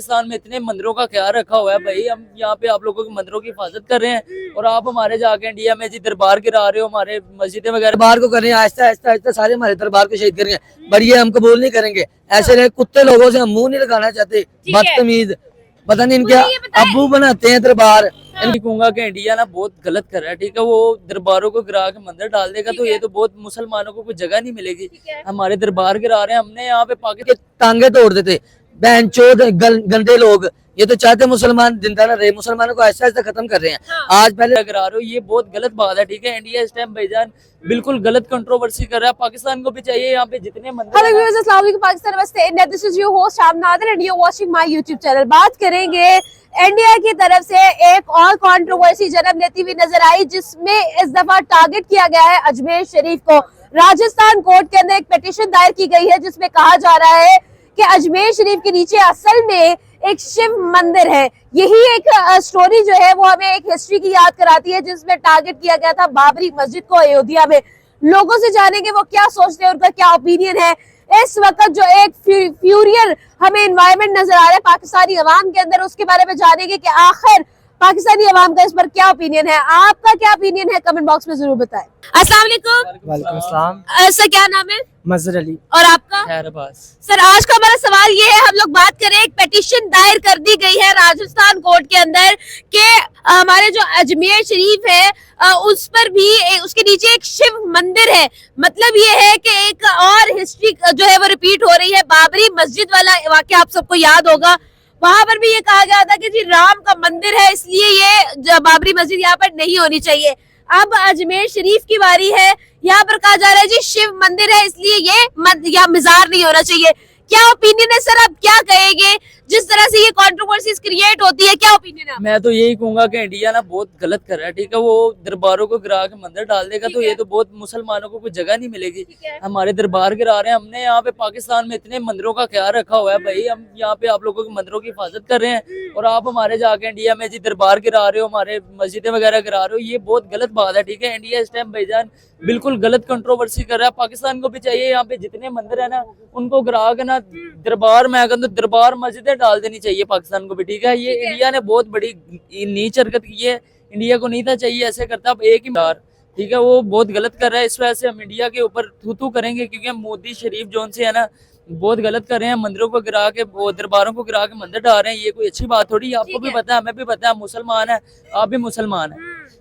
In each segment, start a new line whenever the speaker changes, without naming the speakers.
पाकिस्तान में इतने मंदिरों का ख्याल रखा हुआ है भाई, हम यहाँ पे आप लोगों के मंदिरों की हिफाजत कर रहे हैं और आप हमारे जाके इंडिया में जी दरबार गिरा रहे हो, हमारे मस्जिदें वगैरह
दरबार को कर रहे हैं, आहिस्ता आहिस्ता आहिस्ता सारे हमारे दरबार को शहीद करेंगे, पर ये हम कबूल नहीं करेंगे। ऐसे कुत्ते लोगों से हम मुंह नहीं लगाना चाहते, बदतमीज, पता नहीं इनके अब्बू बनाते हैं दरबार।
मैं कहूंगा कि इंडिया ना बहुत गलत कर रहा है, ठीक है। वो दरबारों को गिरा के मंदिर डाल देगा तो ये तो बहुत मुसलमानों को कोई जगह नहीं मिलेगी। हमारे दरबार गिरा रहे हैं, हमने यहाँ पे पाकिस्तान
टांगे तोड़ देते बहन चोद गंदे लोग, ये तो चाहते मुसलमान जिंदा न रहे, मुसलमानों को ऐसा ऐसा खत्म कर रहे हैं। आज पहले
गिरा रहे हो, ये बहुत गलत बात है, ठीक है। इंडिया इस टाइम भाईजान बिल्कुल गलत कंट्रोवर्सी कर रहा है, पाकिस्तान को भी चाहिए यहाँ पे जितने मंदिर।
हेलो व्यूअर्स, अस्सलाम वालेकुम, पाकिस्तान नमस्ते India, this is your host Sham Nadir and you are watching my YouTube channel. बात करेंगे इंडिया की तरफ से एक और कंट्रोवर्सी जन्म लेती हुई नजर आई, जिसमें इस दफा टारगेट किया गया है अजमेर शरीफ को। राजस्थान कोर्ट के अंदर एक पिटीशन दायर की गई है जिसमें कहा जा रहा है कि अजमेर शरीफ के नीचे असल में एक शिव मंदिर है। यही एक स्टोरी जो है वो हमें एक हिस्ट्री की याद कराती है, जिसमें टारगेट किया गया था बाबरी मस्जिद को अयोध्या में। लोगों से जानेंगे वो क्या सोचते हैं, उनका क्या ओपिनियन है। इस वक्त जो एक फ्यूरियर हमें एनवायरनमेंट नजर आ रहा है पाकिस्तानी अवाम के अंदर, उसके बारे में जानेंगे कि आखिर पाकिस्तानी अवाम का इस पर क्या ओपिनियन है। आपका क्या ओपिनियन है कमेंट बॉक्स में जरूर बताएं। अस्सलाम वालेकुम।
वालेकुम अस्सलाम।
सर क्या नाम है?
मजहर अली।
और आपका?
खैरबाज।
सर आज का हमारा सवाल ये है, हम लोग बात करें, एक पिटीशन दायर कर दी गई है राजस्थान कोर्ट के अंदर कि हमारे जो अजमेर शरीफ है उस पर भी उसके नीचे एक शिव मंदिर है। मतलब ये है कि एक और हिस्ट्री जो है वो रिपीट हो रही है। बाबरी मस्जिद वाला वाकया आप सबको याद होगा, वहां पर भी ये कहा गया था कि जी राम का मंदिर है, इसलिए ये बाबरी मस्जिद यहाँ पर नहीं होनी चाहिए। अब अजमेर शरीफ की बारी है, यहाँ पर कहा जा रहा है जी शिव मंदिर है, इसलिए ये या मजार नहीं होना चाहिए। क्या ओपिनियन है सर, आप क्या कहेंगे जिस तरह से ये कंट्रोवर्सीज क्रिएट होती है, क्या ओपिनियन है?
मैं तो यही कहूंगा कि इंडिया ना बहुत गलत कर रहा है, ठीक है। वो दरबारों को गिरा के मंदिर डाल देगा तो ये तो बहुत मुसलमानों को कोई जगह नहीं मिलेगी। हमारे दरबार गिरा रहे हैं, हमने यहाँ पे पाकिस्तान में इतने मंदिरों का ख्याल रखा हुआ है भाई, हम यहाँ पे आप लोगों के मंदिरों की हिफाजत कर रहे हैं और आप हमारे जाके इंडिया में जी दरबार गिरा रहे हो, हमारे मस्जिदें वगैरह गिरा रहे हो, ये बहुत गलत बात है, ठीक है। इंडिया इस टाइम भाईजान बिल्कुल गलत कंट्रोवर्सी कर रहा है। पाकिस्तान को भी चाहिए यहाँ पे जितने मंदिर है ना उनको गिरा के ना दरबार में तो दरबार मस्जिदें डाल देनी चाहिए पाकिस्तान को भी, ठीक है। ये इंडिया ने बहुत बड़ी नीच हरकत की है, इंडिया को नहीं था चाहिए ऐसे करता। अब एक ही बार, ठीक है, वो बहुत गलत कर रहा है। इस वजह से हम इंडिया के ऊपर थू करेंगे, क्योंकि हम मोदी शरीफ जोन से है ना बहुत गलत कर रहे हैं, मंदिरों को गिरा के वो दरबारों को गिरा के मंदिर डाल रहे हैं। ये कोई अच्छी बात थोड़ी, आपको भी पता है, हमें भी पता है, मुसलमान है, आप भी मुसलमान है,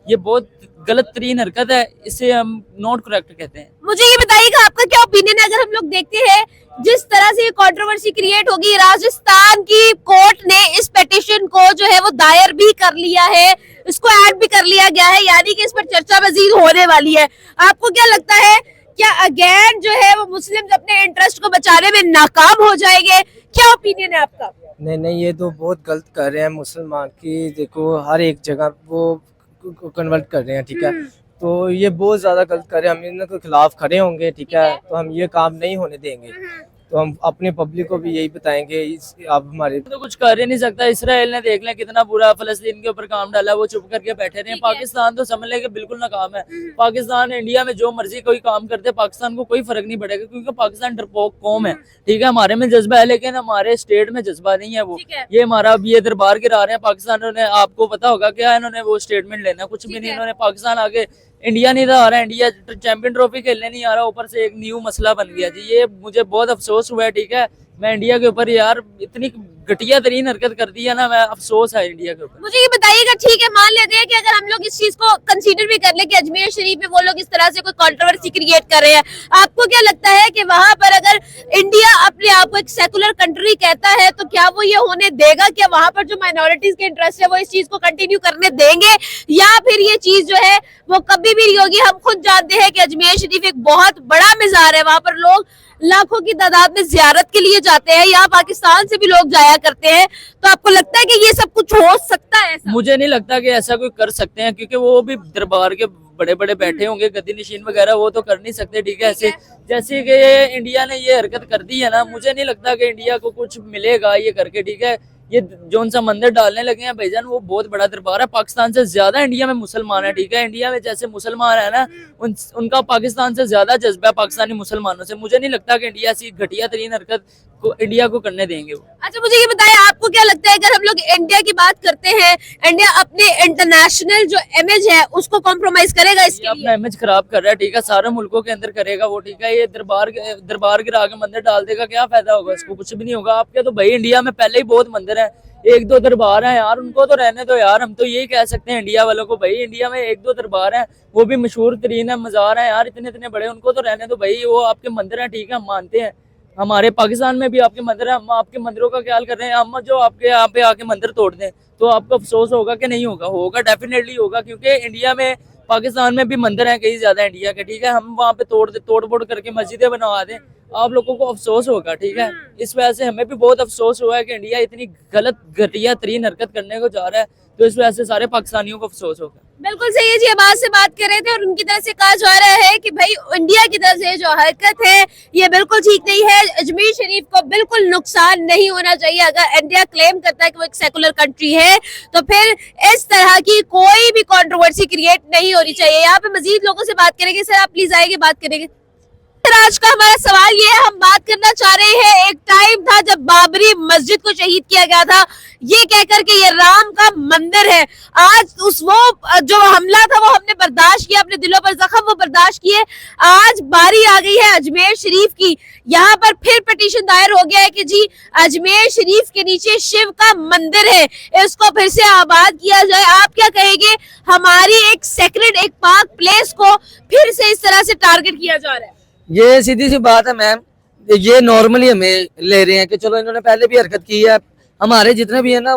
ये बहुत गलत तरीन हरकत है, इसे हम नॉट करेक्ट कहते हैं।
मुझे ये बताइएगा आपका क्या ओपिनियन है, अगर हम लोग देखते हैं जिस तरह से ये कंट्रोवर्सी क्रिएट होगी, राजस्थान की कोर्ट ने इस पिटीशन को जो है वो दायर भी कर लिया है, इसको ऐड भी कर लिया गया है, यानी कि इस पर चर्चा मजीद होने वाली है। आपको क्या लगता है, क्या अगेन जो है वो मुस्लिम अपने इंटरेस्ट को बचाने में नाकाम हो जाएंगे? क्या ओपिनियन है आपका?
नहीं, ये तो बहुत गलत कर रहे हैं मुसलमान की, देखो हर एक जगह वो कन्वर्ट कर रहे हैं, ठीक है। तो ये बहुत ज्यादा गलत कर रहे हैं, हम इनके खिलाफ खड़े होंगे, ठीक है। तो हम ये काम नहीं होने देंगे, तो हम अपनी पब्लिक को भी यही बताएंगे। आप हमारे
तो कुछ कर ही नहीं सकता। इसराइल ने देख लें कितना बुरा फलस्तीन के ऊपर काम डाला, वो चुप करके बैठे रहे। पाकिस्तान तो समझ लें कि बिल्कुल नाकाम है। पाकिस्तान इंडिया में जो मर्जी कोई काम करते, पाकिस्तान को कोई फर्क नहीं पड़ेगा, क्योंकि पाकिस्तान डरपोक कौम है, ठीक है। हमारे में जज्बा है लेकिन हमारे स्टेट में जज्बा नहीं है। वो ये हमारा अब ये दरबार गिरा रहे हैं पाकिस्तान ने, आपको पता होगा क्या इन्होंने वो स्टेटमेंट लेना, कुछ भी नहीं। इन्होंने पाकिस्तान आगे इंडिया नहीं आ रहा है, इंडिया चैंपियन ट्रॉफी खेलने नहीं आ रहा, ऊपर से एक न्यू मसला बन गया जी। ये मुझे बहुत अफसोस हुआ है, ठीक है। मैं इंडिया के ऊपर यार इतनी घटिया तरीन हरकत कर दी है ना, मैं अफसोस है इंडिया के ऊपर।
मुझे ये बताइएगा, ठीक है मान लेते हैं कि अगर हम लोग इस चीज को कंसीडर भी कर ले कि अजमेर शरीफ में वो लोग इस तरह से कोई कंट्रोवर्सी क्रिएट कर रहे हैं, आपको क्या लगता है कि वहां पर अगर इंडिया अपने आप को एक सेकुलर कंट्री कहता है तो क्या वो ये होने देगा? क्या वहां पर जो माइनॉरिटीज के इंटरेस्ट है वो इस चीज को कंटिन्यू करने देंगे, या फिर ये चीज जो है वो कभी भी नहीं होगी? हम खुद जानते हैं कि अजमेर शरीफ एक बहुत बड़ा मजार है, वहां पर लोग लाखों की तादाद में जियारत के लिए जाते हैं, यहाँ पाकिस्तान से भी लोग जाया करते हैं। तो आपको लगता है कि ये सब कुछ हो सकता है ऐसा?
मुझे नहीं लगता कि ऐसा कोई कर सकते हैं, क्योंकि वो भी दरबार के बड़े बड़े बैठे होंगे, गद्दी नशीन वगैरह, वो तो कर नहीं सकते, ठीक है। ऐसे जैसे कि इंडिया ने ये हरकत कर दी है ना, मुझे नहीं लगता कि इंडिया को कुछ मिलेगा ये करके, ठीक है। ये जो सा मंदिर डालने लगे हैं भाईजान, वो बहुत बड़ा दरबार है। पाकिस्तान से ज्यादा इंडिया में मुसलमान है, ठीक है। इंडिया में जैसे मुसलमान है ना, उनका पाकिस्तान से ज्यादा जज्बा है पाकिस्तानी मुसलमानों से। मुझे नहीं लगता कि इंडिया ऐसी घटिया तरीन हरकत को इंडिया को करने देंगे वो।
अच्छा मुझे ये बताएं, आपको क्या लगता है अगर हम लोग इंडिया की बात करते हैं, इंडिया अपने इंटरनेशनल जो इमेज है उसको कॉम्प्रोमाइज करेगा इसके लिए?
अपना इमेज खराब कर रहा है, ठीक है। सारे मुल्कों के अंदर करेगा वो, ठीक है। ये दरबार गिरा के मंदिर डाल देगा, क्या फायदा होगा इसको? कुछ भी नहीं होगा। आपके तो भाई इंडिया में पहले ही बहुत मंदिर है, 1-2 दरबार हैं यार, उनको तो रहने दो यार। हम तो यही कह सकते हैं इंडिया वालों को, भाई इंडिया में 1-2 दरबार हैं, वो भी मशहूर तरीन है, मजार है यार, इतने बड़े, उनको तो रहने दो भाई। वो आपके मंदिर हैं, ठीक है, हम मानते हैं। हमारे पाकिस्तान में भी आपके मंदिर है, हम आपके मंदिरों का ख्याल कर रहे हैं। हम जो आपके यहाँ पे आके मंदिर तोड़ दें तो आपको अफसोस होगा कि नहीं होगा? होगा, डेफिनेटली होगा, क्योंकि इंडिया में, पाकिस्तान में भी मंदिर हैं कई ज्यादा इंडिया के, ठीक है। हम वहाँ पे तोड़ फोड़ करके मस्जिदें बनवा दें, आप लोगों को अफसोस होगा, ठीक है। इस वजह से हमें भी बहुत अफसोस हुआ है कि इंडिया इतनी गलत घटिया तरीन हरकत करने को जा रहा है, तो इस वजह से सारे पाकिस्तानियों को अफसोस होगा।
बिल्कुल सही है जी। अब्बास से बात कर रहे थे और उनकी तरफ से कहा जा रहा है कि भाई इंडिया की तरफ से जो हरकत है ये बिल्कुल ठीक नहीं है। अजमेर शरीफ को बिल्कुल नुकसान नहीं होना चाहिए। अगर इंडिया क्लेम करता है कि वो एक सेकुलर कंट्री है तो फिर इस तरह की कोई भी कंट्रोवर्सी क्रिएट नहीं होनी चाहिए। यहाँ पे मजीद लोगों से बात करेंगे। सर आप प्लीज आएंगे, बात करेंगे। आज का हमारा सवाल ये है, हम बात करना चाह रहे हैं, एक टाइम था जब बाबरी मस्जिद को शहीद किया गया था, ये कहकर के ये राम का मंदिर है। आज वो जो हमला था वो हमने बर्दाश्त किया, अपने दिलों पर जख्म वो बर्दाश्त किए। आज बारी आ गई है अजमेर शरीफ की। यहाँ पर फिर पिटीशन दायर हो गया है कि जी अजमेर शरीफ के नीचे शिव का मंदिर है, इसको फिर से आबाद किया जाए। आप क्या कहेंगे? हमारी एक सेक्रेड, एक पाक प्लेस को फिर से इस तरह से टारगेट किया जा रहा है।
ये सीधी सी बात है मैम, ये नॉर्मली हमें ले रहे हैं कि चलो इन्होंने पहले भी हरकत की है। हमारे जितने भी है ना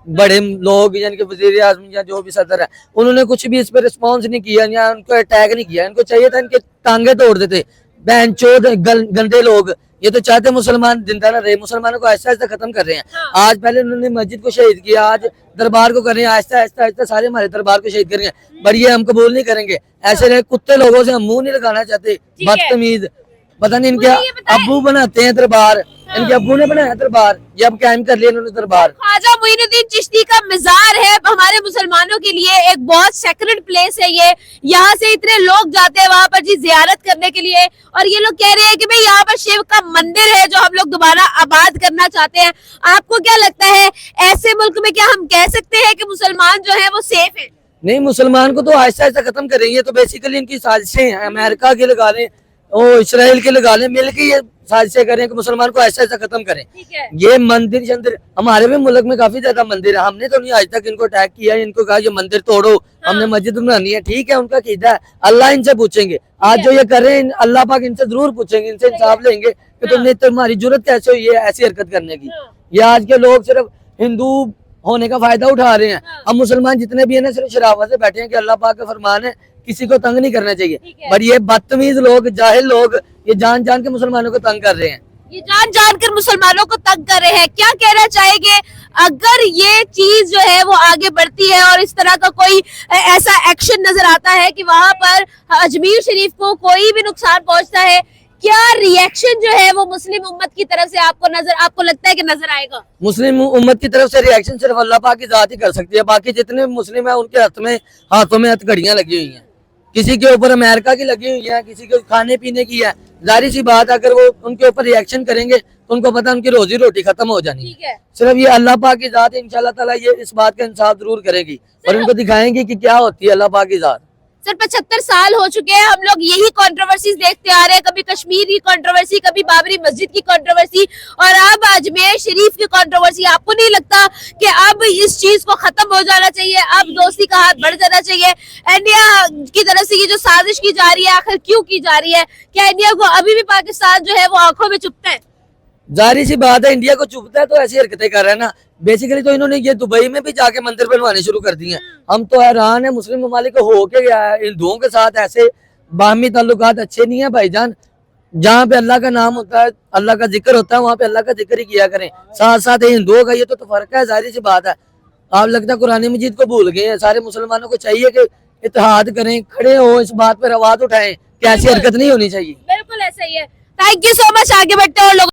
बड़े लोग, यानी कि वजीर आज़म या जो भी सदर है, उन्होंने कुछ भी इस पर रिस्पॉन्स नहीं किया या उनको अटैक नहीं किया। इनको चाहिए था इनके टांगे तोड़ देते, बैंचोद गंदे लोग। ये तो चाहते मुसलमान जिंदा ना रहे, मुसलमानों को आहिस्ता आहिस्ता खत्म कर रहे हैं। आज पहले उन्होंने मस्जिद को शहीद किया, आज दरबार को कर रहे हैं, आहिस्ता आहिस्ता सारे हमारे दरबार को शहीद करेंगे। बढ़िया, हम कबूल नहीं करेंगे। ऐसे कुत्ते लोगों से हम मुंह नहीं लगाना चाहते, बदतमीज। पता नहीं इनके अब्बू बनाते हैं दरबार, इनके अब्बू ने बनाया दरबार, ये अब कायम कर लिया इन्होंने दरबार।
ख्वाजा मोइनुद्दीन चिश्ती का मजार है, हमारे मुसलमानों के लिए एक बहुत सेक्रेड प्लेस है ये। यहाँ से इतने लोग जाते हैं वहाँ पर जी जियारत करने के लिए, और ये लोग कह रहे हैं कि भाई यहाँ पर शिव का मंदिर है जो हम लोग दोबारा आबाद करना चाहते हैं। आपको क्या लगता है, ऐसे मुल्क में क्या हम कह सकते हैं कि मुसलमान जो है वो सेफ है?
नहीं, मुसलमान को तो आहिस्ता आहिस्ता खत्म करेंगे। तो बेसिकली इनकी साजिशें हैं, अमेरिका के लगा लें और इसराइल के लगा लें, मिलकर ये साजिशें करें कि मुसलमान को ऐसा ऐसा खत्म करें। ये मंदिर शंदिर, हमारे भी मुल्क में काफी ज्यादा मंदिर है, हमने तो नहीं आज तक इनको अटैक किया, इनको कहा ये मंदिर तोड़ो, हमने मस्जिद बनानी है, ठीक है, उनका अकीदा है, अल्लाह इनसे पूछेंगे। आज जो ये कर रहे हैं अल्लाह पाक इनसे जरूर पूछेंगे, इनसे इंसाफ लेंगे कि तुमने तुम्हारी जरूरत कैसे हुई है ऐसी हरकत करने की। ये आज के लोग सिर्फ हिंदू होने का फायदा उठा रहे हैं। हम मुसलमान जितने भी है ना सिर्फ शराफत से बैठे हैं कि अल्लाह पाक का फरमान है, किसी को तंग नहीं करना चाहिए। पर ये बदतमीज लोग, जाहिल लोग, ये जान जान के मुसलमानों को तंग कर रहे हैं,
ये जान जान कर मुसलमानों को तंग कर रहे हैं। क्या कहना चाहेंगे अगर ये चीज जो है वो आगे बढ़ती है और इस तरह का कोई ऐसा एक्शन नजर आता है कि वहां पर अजमेर शरीफ को कोई भी नुकसान पहुंचता है, क्या रिएक्शन जो है वो मुस्लिम उम्मत की तरफ से आपको लगता है कि नजर आएगा?
मुस्लिम उम्मत की तरफ से रिएक्शन सिर्फ अल्लाह पाक की जात ही कर सकती है। बाकी जितने मुस्लिम है उनके हाथों में हथकड़ियां लगी हुई हैं, किसी के ऊपर अमेरिका की लगी हुई है, किसी के खाने पीने की है। जाहिर सी बात, अगर वो उनके ऊपर रिएक्शन करेंगे तो उनको पता उनकी रोजी रोटी खत्म हो जानी है। सिर्फ ये अल्लाह पाक की जात है, इंशाल्लाह ताला ये इस बात का इंसाफ जरूर करेगी और इनको दिखाएंगे कि क्या होती है अल्लाह पाक की जात।
सर 75 साल हो चुके हैं, हम लोग यही कंट्रोवर्सीज देखते आ रहे हैं, कभी कश्मीर की कंट्रोवर्सी, कभी बाबरी मस्जिद की कंट्रोवर्सी और अब अजमेर शरीफ की कंट्रोवर्सी। आपको नहीं लगता कि अब इस चीज को खत्म हो जाना चाहिए, अब दोस्ती का हाथ बढ़ जाना चाहिए? इंडिया की तरफ से ये जो साजिश की जा रही है आखिर क्यों की जा रही है? क्या इंडिया को अभी भी पाकिस्तान जो है वो आंखों में चुभता है?
जाहिर सी बात है, इंडिया को चुभता है तो ऐसी हरकतें कर रहा है ना। बेसिकली तो इन्होंने ये दुबई में भी जाके मंदिर बनवाने शुरू कर दिए हैं। हम तो हैरान है, मुस्लिम ममालिक को हो के गया है, हिंदुओं के साथ ऐसे बाहमी ताल्लुकात अच्छे नहीं है भाईजान। जहाँ पे अल्लाह का नाम होता है, अल्लाह का जिक्र होता है, वहाँ पे अल्लाह का जिक्र ही किया करें। साथ साथ हिंदुओं का ये तो फर्क है, जाहिर सी बात है। आप लगता है कुरान मजीद को भूल गए हैं। सारे मुसलमानों को चाहिए कि इत्तेहाद करें, खड़े हो, इस बात पर आवाज उठाएं कि ऐसी हरकत नहीं होनी चाहिए।
बिल्कुल ऐसा ही है। Thank you so much. आगे बढ़ते हैं और लोग